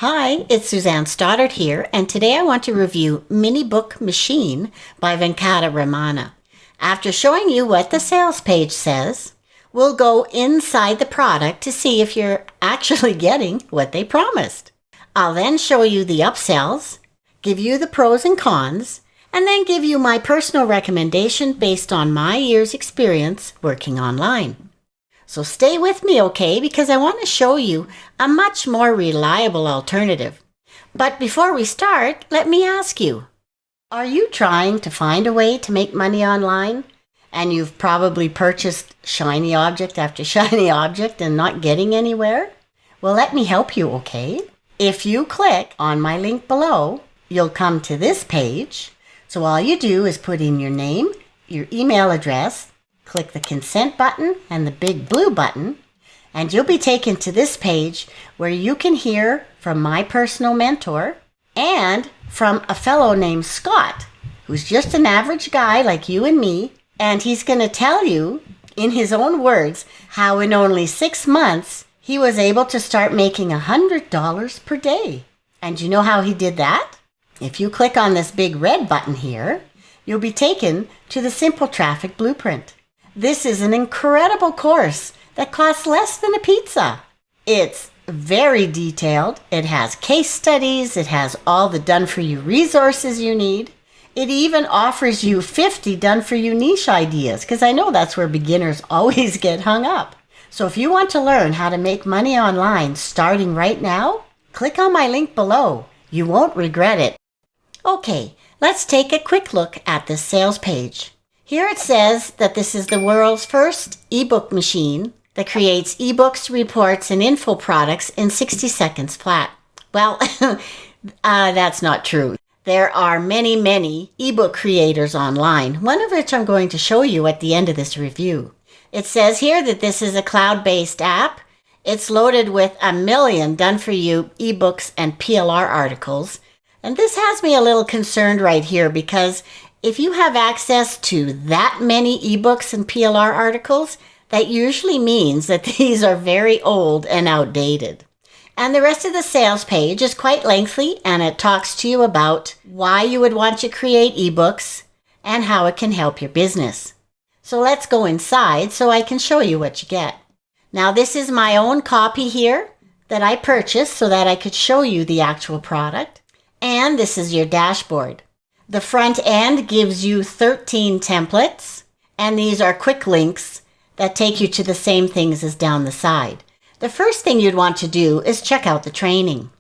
Hi, it's Suzanne Stoddart here, and today I want to review Miniebook Machine by Venkata Ramana. After showing you what the sales page says, we'll go inside the product to see if you're actually getting what they promised. I'll then show you the upsells, give you the pros and cons, and then give you my personal recommendation based on my year's experience working online. So stay with me, okay, because I want to show you a much more reliable alternative. But before we start, let me ask you, are you trying to find a way to make money online? And you've probably purchased shiny object after shiny object and not getting anywhere? Well, let me help you, okay? If you click on my link below, you'll come to this page. So all you do is put in your name, your email address, click the consent button and the big blue button, and you'll be taken to this page where you can hear from my personal mentor and from a fellow named Scott, who's just an average guy like you and me, and he's going to tell you, in his own words, how in only 6 months he was able to start making $100 per day. And you know how he did that? If you click on this big red button here, you'll be taken to the Simple Traffic Blueprint. This is an incredible course that costs less than a pizza. It's very detailed. It has case studies. It has all the done-for-you resources you need. It even offers you 50 done-for-you niche ideas, because I know that's where beginners always get hung up. So if you want to learn how to make money online starting right now, click on my link below. You won't regret it. Okay, let's take a quick look at this sales page. Here it says that this is the world's first ebook machine that creates ebooks, reports, and info products in 60 seconds flat. Well, that's not true. There are many ebook creators online, one of which I'm going to show you at the end of this review. It says here that this is a cloud-based app. It's loaded with 1 million done-for-you ebooks and PLR articles. And this has me a little concerned right here because if you have access to that many ebooks and PLR articles, that usually means that these are very old and outdated. And the rest of the sales page is quite lengthy, and it talks to you about why you would want to create ebooks and how it can help your business. So let's go inside so I can show you what you get. Now this is my own copy here that I purchased so that I could show you the actual product. And this is your dashboard. The front end gives you 13 templates, and these are quick links that take you to the same things as down the side. The first thing you'd want to do is check out the training.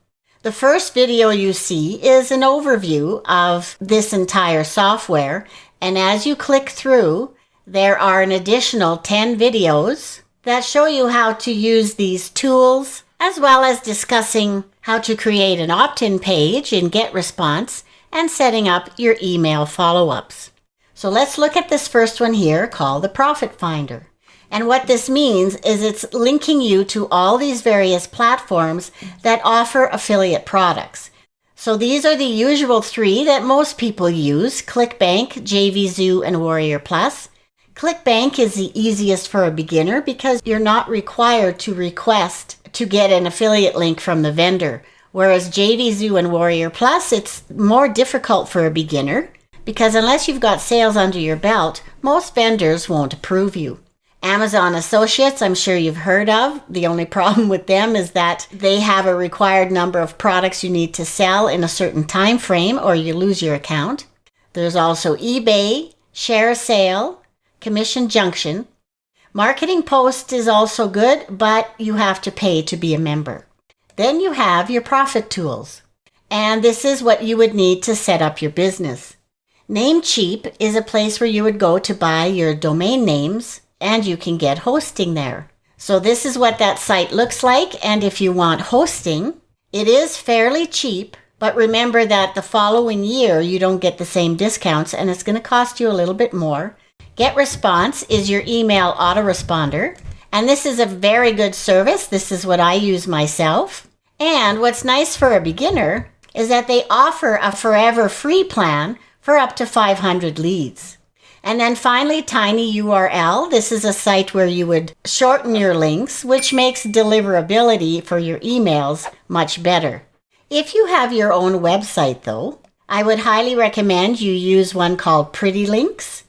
The first video you see is an overview of this entire software, and as you click through, there are an additional 10 videos that show you how to use these tools, as well as discussing how to create an opt-in page in GetResponse and setting up your email follow-ups. So let's look at this first one here called the Profit Finder. And what this means is it's linking you to all these various platforms that offer affiliate products. So these are the usual 3 that most people use: ClickBank, JVZoo, and Warrior Plus. ClickBank is the easiest for a beginner because you're not required to request to get an affiliate link from the vendor. Whereas JVZoo and Warrior Plus, it's more difficult for a beginner because unless you've got sales under your belt, most vendors won't approve you. Amazon Associates, I'm sure you've heard of. The only problem with them is that they have a required number of products you need to sell in a certain time frame or you lose your account. There's also eBay, Share a Sale, Commission Junction. Marketing Post is also good, but you have to pay to be a member. Then you have your profit tools, and this is what you would need to set up your business. Namecheap is a place where you would go to buy your domain names, and you can get hosting there. So this is what that site looks like, and if you want hosting, it is fairly cheap, but remember that the following year you don't get the same discounts, and it's going to cost you a little bit more. GetResponse is your email autoresponder, and this is a very good service. This is what I use myself. And what's nice for a beginner is that they offer a forever free plan for up to 500 leads. And then finally, TinyURL. This is a site where you would shorten your links, which makes deliverability for your emails much better. If you have your own website though, I would highly recommend you use one called Pretty Links.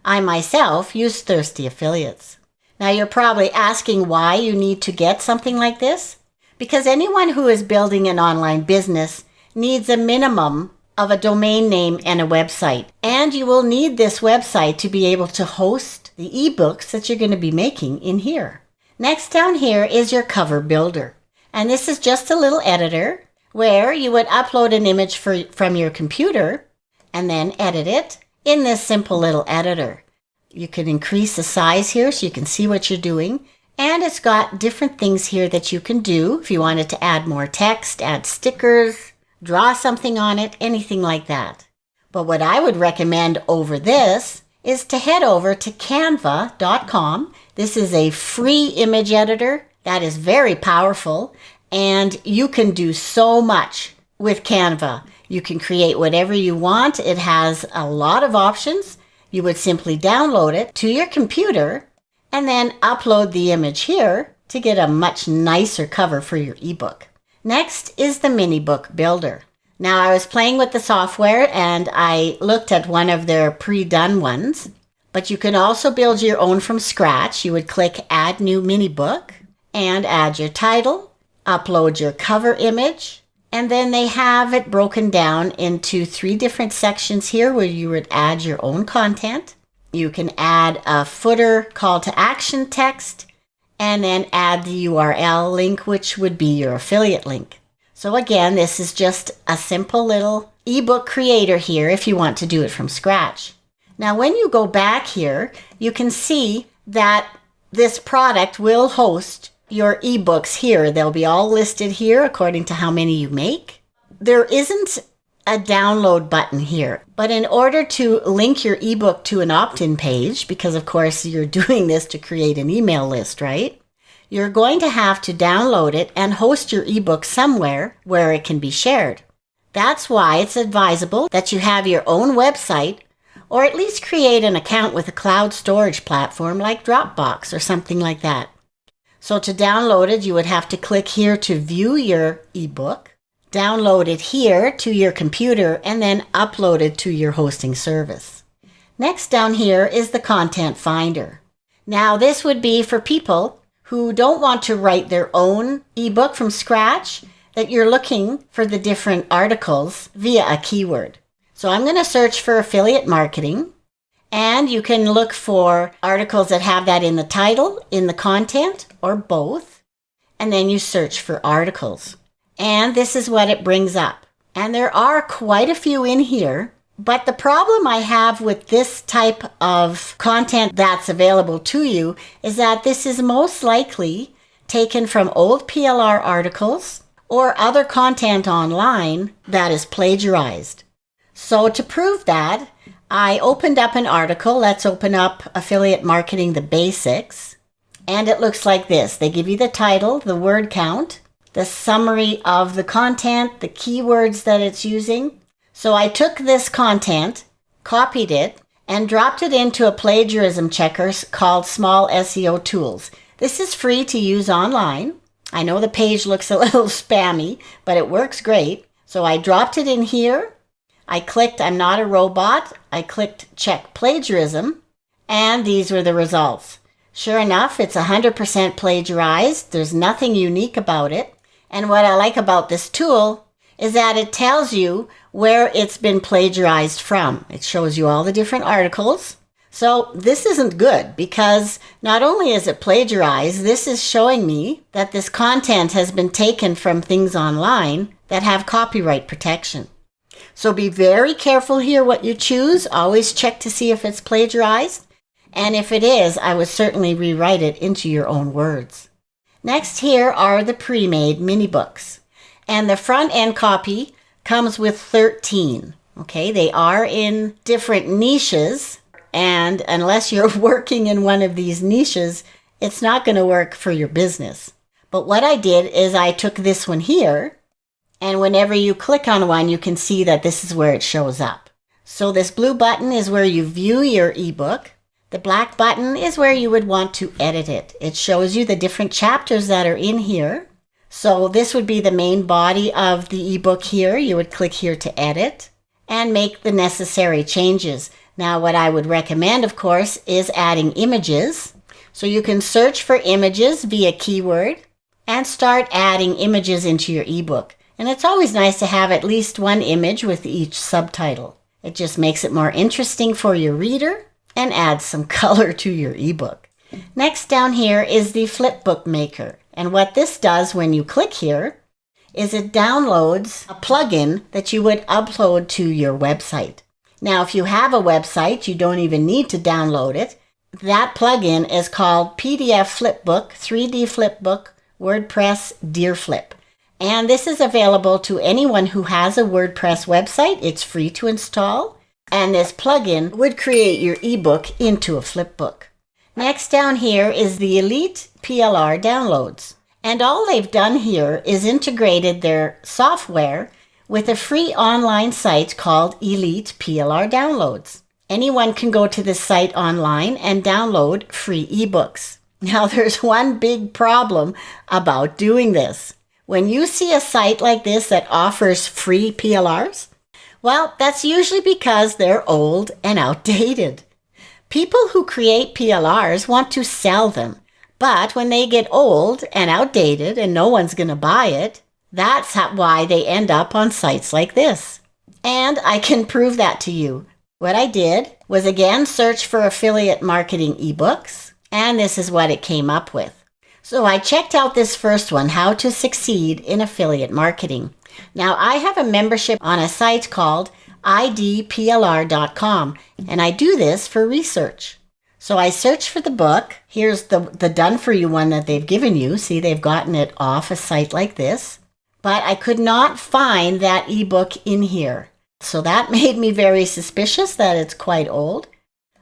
I myself use Thirsty Affiliates. Now you're probably asking why you need to get something like this. Because anyone who is building an online business needs a minimum of a domain name and a website. And you will need this website to be able to host the ebooks that you're going to be making in here. Next down here is your cover builder. And this is just a little editor where you would upload an image from your computer and then edit it in this simple little editor. You can increase the size here so you can see what you're doing. And it's got different things here that you can do if you wanted to add more text, add stickers, draw something on it, anything like that. But what I would recommend over this is to head over to canva.com. This is a free image editor that is very powerful, and you can do so much with Canva. You can create whatever you want. It has a lot of options. You would simply download it to your computer and then upload the image here to get a much nicer cover for your ebook. Next is the Miniebook Builder. Now I was playing with the software and I looked at one of their pre-done ones, but you can also build your own from scratch. You would click Add New Miniebook and add your title, upload your cover image, and then they have it broken down into 3 different sections here where you would add your own content. You can add a footer call to action text, and then add the URL link, which would be your affiliate link. So again, this is just a simple little ebook creator here if you want to do it from scratch. Now, when you go back here, you can see that this product will host your ebooks here. They'll be all listed here according to how many you make. There isn't a download button here, but in order to link your ebook to an opt-in page, because of course you're doing this to create an email list, right? You're going to have to download it and host your ebook somewhere where it can be shared. That's why it's advisable that you have your own website, or at least create an account with a cloud storage platform like Dropbox or something like that. So to download it, you would have to click here to view your ebook, download it here to your computer, and then upload it to your hosting service. Next down here is the Content Finder. Now this would be for people who don't want to write their own ebook from scratch, that you're looking for the different articles via a keyword. So I'm going to search for affiliate marketing, and you can look for articles that have that in the title, in the content, or both. And then you search for articles. And this is what it brings up. And there are quite a few in here. But the problem I have with this type of content that's available to you is that this is most likely taken from old PLR articles or other content online that is plagiarized. So to prove that, I opened up an article. Let's open up Affiliate Marketing, the Basics. And it looks like this. They give you the title, the word count, the summary of the content, the keywords that it's using. So I took this content, copied it, and dropped it into a plagiarism checker called Small SEO Tools. This is free to use online. I know the page looks a little spammy, but it works great. So I dropped it in here. I clicked I'm not a robot. I clicked check plagiarism, and these were the results. Sure enough, it's 100% plagiarized. There's nothing unique about it. And what I like about this tool is that it tells you where it's been plagiarized from. It shows you all the different articles. So this isn't good because not only is it plagiarized, this is showing me that this content has been taken from things online that have copyright protection. So be very careful here what you choose. Always check to see if it's plagiarized. And if it is, I would certainly rewrite it into your own words. Next here are the pre-made mini books. And the front end copy comes with 13. Okay, they are in different niches. And unless you're working in one of these niches, it's not going to work for your business. But what I did is I took this one here, and whenever you click on one, you can see that this is where it shows up. So this blue button is where you view your ebook. The black button is where you would want to edit it. It shows you the different chapters that are in here. So this would be the main body of the ebook here. You would click here to edit and make the necessary changes. Now, what I would recommend, of course, is adding images. So you can search for images via keyword and start adding images into your ebook. And it's always nice to have at least one image with each subtitle. It just makes it more interesting for your reader and adds some color to your ebook. Next down here is the Flipbook Maker. And what this does when you click here is it downloads a plugin that you would upload to your website. Now, if you have a website, you don't even need to download it. That plugin is called PDF Flipbook, 3D Flipbook, WordPress DearFlip. And this is available to anyone who has a WordPress website. It's free to install. And this plugin would create your ebook into a flipbook. Next down here is the Elite PLR downloads. And all they've done here is integrated their software with a free online site called Elite PLR Downloads. Anyone can go to this site online and download free ebooks. Now, there's one big problem about doing this. When you see a site like this that offers free PLRs, well, that's usually because they're old and outdated. People who create PLRs want to sell them, but when they get old and outdated and no one's going to buy it, that's why they end up on sites like this. And I can prove that to you. What I did was again search for affiliate marketing ebooks, and this is what it came up with. So I checked out this first one, How to Succeed in Affiliate Marketing. Now, I have a membership on a site called idplr.com, and I do this for research. So I search for the book. Here's the done for you one that they've given you. See, they've gotten it off a site like this. But I could not find that ebook in here. So that made me very suspicious that it's quite old.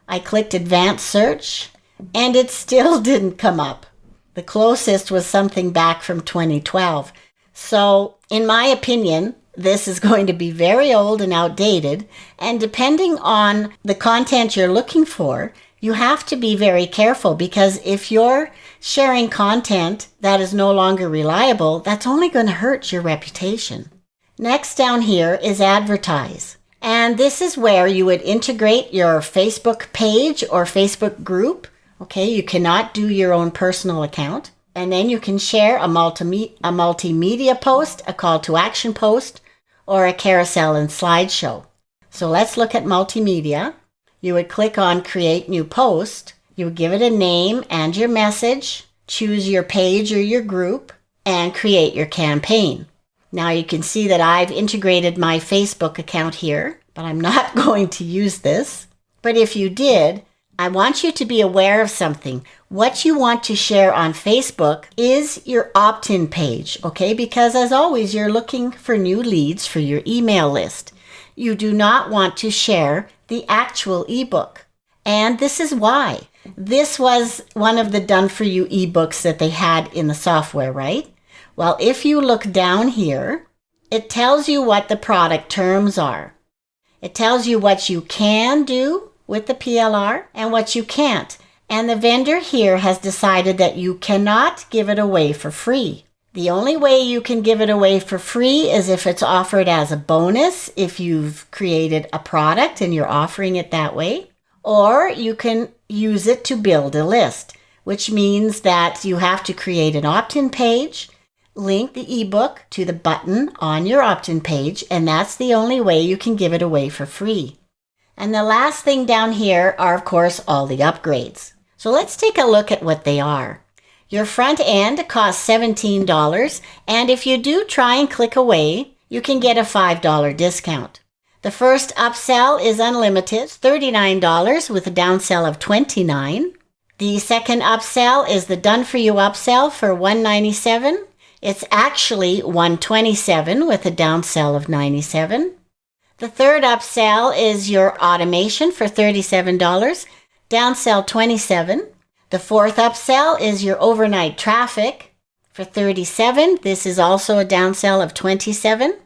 I clicked advanced search, and it still didn't come up. The closest was something back from 2012. So, in my opinion, this is going to be very old and outdated, and depending on the content you're looking for, you have to be very careful, because if you're sharing content that is no longer reliable, that's only going to hurt your reputation. Next down here is Advertise, and this is where you would integrate your Facebook page or Facebook group. Okay, you cannot do your own personal account. And then you can share a multimedia post, a call to action post, or a carousel and slideshow. So let's look at multimedia. You would click on Create New Post. You would give it a name and your message, choose your page or your group, and create your campaign. Now you can see that I've integrated my Facebook account here, but I'm not going to use this. But if you did, I want you to be aware of something. What you want to share on Facebook is your opt-in page, okay? Because as always, you're looking for new leads for your email list. You do not want to share the actual ebook. And this is why. This was one of the done-for-you ebooks that they had in the software, right? Well, if you look down here, it tells you what the product terms are. It tells you what you can do with the PLR and what you can't. And the vendor here has decided that you cannot give it away for free. The only way you can give it away for free is if it's offered as a bonus, if you've created a product and you're offering it that way, or you can use it to build a list, which means that you have to create an opt-in page, link the ebook to the button on your opt-in page, and that's the only way you can give it away for free. And the last thing down here are, of course, all the upgrades. So let's take a look at what they are. Your front end costs $17, and if you do try and click away, you can get a $5 discount. The first upsell is unlimited, $39 with a downsell of $29. The second upsell is the Done For You upsell for $197. It's actually $127 with a downsell of $97. The third upsell is your automation for $37, downsell $27. The fourth upsell is your overnight traffic for $37. This is also a downsell of $27.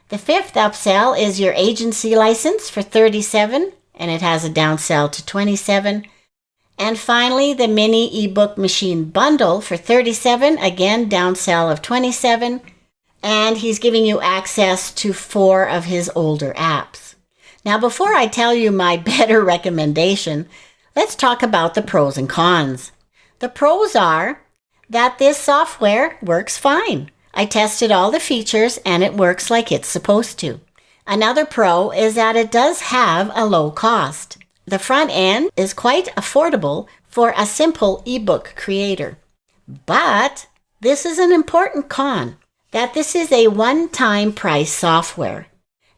The fifth upsell is your agency license for $37, and it has a downsell to $27. And finally, the mini ebook machine bundle for $37, again, downsell of $27. And he's giving you access to 4 of his older apps. Now, before I tell you my better recommendation, let's talk about the pros and cons. The pros are that this software works fine. I tested all the features and it works like it's supposed to. Another pro is that it does have a low cost. The front end is quite affordable for a simple ebook creator. But this is an important con, that this is a one-time price software.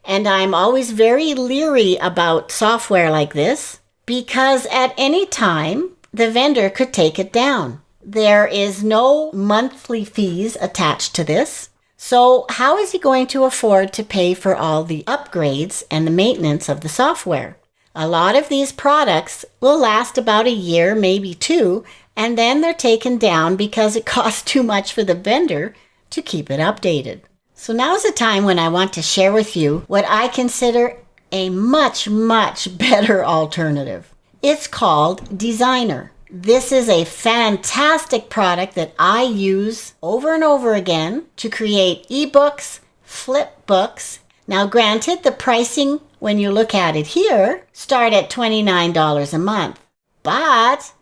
And I'm always very leery about software like this because at any time, the vendor could take it down. There is no monthly fees attached to this. So how is he going to afford to pay for all the upgrades and the maintenance of the software? A lot of these products will last about a year, maybe 2, and then they're taken down because it costs too much for the vendor to keep it updated. So now's the time when I want to share with you what I consider a much, much better alternative. It's called Designrr. This is a fantastic product that I use over and over again to create ebooks, flipbooks. Now granted, the pricing, when you look at it here, start at $29 a month. But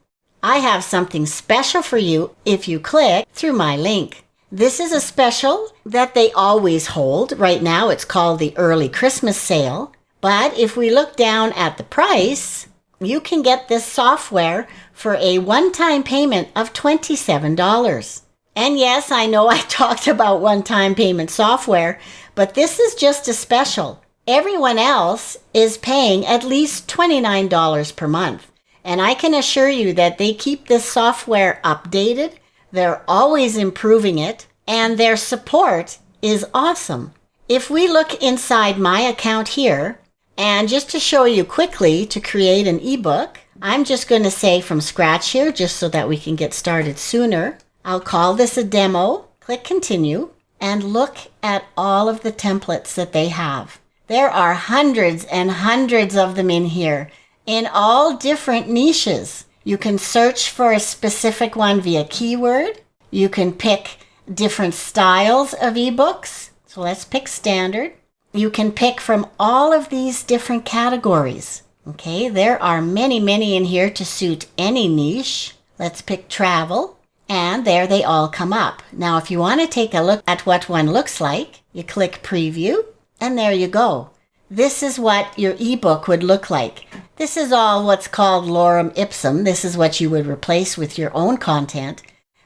I have something special for you if you click through my link. This is a special that they always hold. Right now it's called the Early Christmas Sale. But if we look down at the price, you can get this software for a one-time payment of $27. And yes, I know I talked about one-time payment software, but this is just a special. Everyone else is paying at least $29 per month. And I can assure you that they keep this software updated. They're always improving it, and their support is awesome. If we look inside my account here, and just to show you quickly to create an ebook, I'm just going to say from scratch here, just so that we can get started sooner. I'll call this a demo, click continue, and look at all of the templates that they have. There are hundreds and hundreds of them in here, in all different niches. You can search for a specific one via keyword. You can pick different styles of ebooks. So let's pick standard. You can pick from all of these different categories. Okay, there are many, many in here to suit any niche. Let's pick travel, and there they all come up. Now, if you want to take a look at what one looks like, you click preview, and there you go. This is what your ebook would look like. This is all what's called lorem ipsum. This is what you would replace with your own content,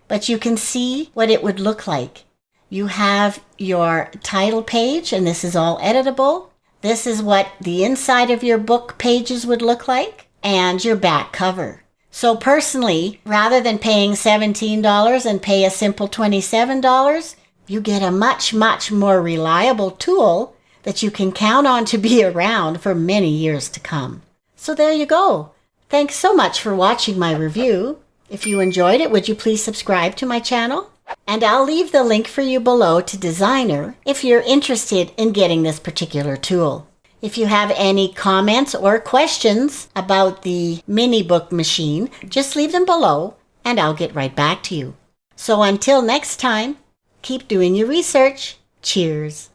but you can see what it would look like. You have your title page, and this is all editable. This is what the inside of your book pages would look like, and your back cover. So personally, rather than paying $17 and pay a simple $27, you get a much, much more reliable tool that you can count on to be around for many years to come. So there you go. Thanks so much for watching my review. If you enjoyed it, would you please subscribe to my channel? And I'll leave the link for you below to Designrr if you're interested in getting this particular tool. If you have any comments or questions about the Miniebook machine, just leave them below and I'll get right back to you. So until next time, keep doing your research. Cheers.